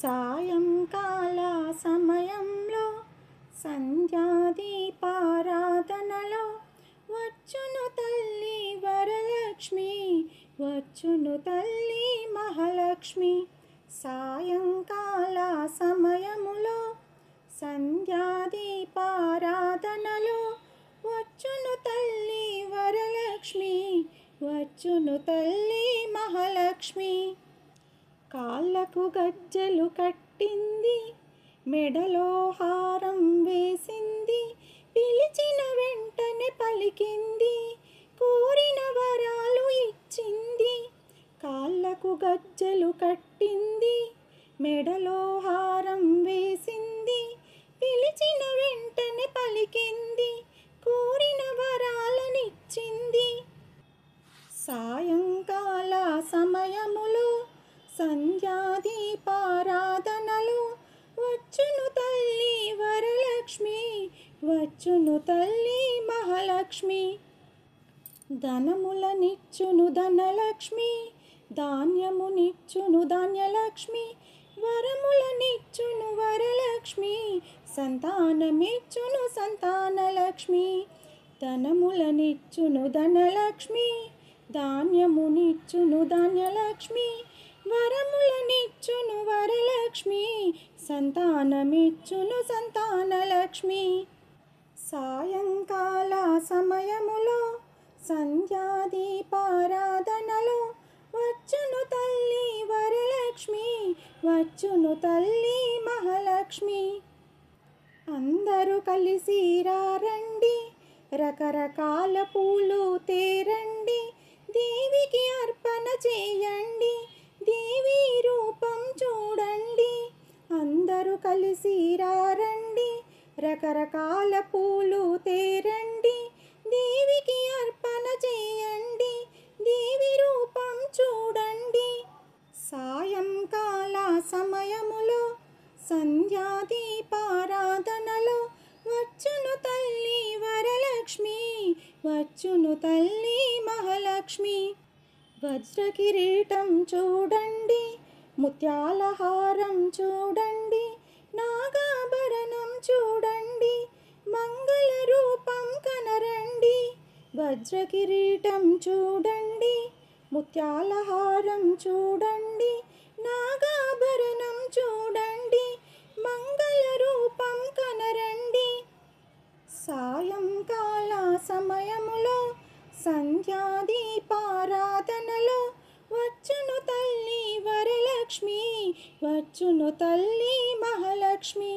సాయంకాల సమయంలో సంధ్యాదీపారాధనలో వచ్చును తల్లి వరలక్ష్మి, వచ్చును తల్లి మహాలక్ష్మి. సాయంకాల సమయములో సంధ్యాదీపారాధనలో వచ్చును తల్లి వరలక్ష్మి, వచ్చును తల్లి మహాలక్ష్మి. కాళ్ళకు గజ్జెలు కట్టింది, మెడలో హారం వేసింది, పిలిచిన వెంటనే పలికింది, కోరిన వరాలు ఇచ్చింది. కాళ్ళకు గజ్జెలు కట్టింది, మెడలో హారం వేసింది, పిలిచిన వెంటనే పలికింది, కోరిన వరాలనిచ్చింది. సాయంకాల సమయములో సంధ్యాదీపారాధనలో వచ్చును తల్లి వరలక్ష్మి, వచ్చును తల్లి మహాలక్ష్మి. ధనములనిచ్చును ధనలక్ష్మి, ధాన్యమునిచ్చును ధాన్యలక్ష్మి, వరములనిచ్చును వరలక్ష్మి, సంతానమిచ్చును సంతానలక్ష్మి. ధనములనిచ్చును ధనలక్ష్మి, ధాన్యమునిచ్చును ధాన్యలక్ష్మి, వరములనిచ్చును వరలక్ష్మి, సంతానమిచ్చును సంతానలక్ష్మి. సాయంకాల సమయములో సంధ్యాదీపారాధనలో వచ్చును తల్లి వరలక్ష్మి, వచ్చును తల్లి మహాలక్ష్మి. అందరూ కలిసి రండి, రకరకాల పూలు తేరండి, దేవికి అర్పణ చేయండి, దేవి రూపం చూడండి. అందరూ కలిసి రండి, రకరకాల పూలు తేరండి, దేవికి అర్పణ చేయండి, దేవి రూపం చూడండి. సాయంకాల సమయములో సంధ్యాదీపారాధనలో వచ్చును తల్లి వరలక్ష్మి, వచ్చును తల్లి మహాలక్ష్మి. వజ్రకిరీటం చూడండి, ముత్యాల హారం చూడండి, నాగాభరణం చూడండి, మంగళ రూపం కనరండి. వజ్రకిరీటం చూడండి, ముత్యాల హారం చూడండి, నాగాభరణం చూడండి, మంగళ రూపం కనరండి. సాయంకాల సమయములో సంధ్యాదీపారాధనలో వచ్చును తల్లి వరలక్ష్మి, వచ్చును తల్లి మహాలక్ష్మి.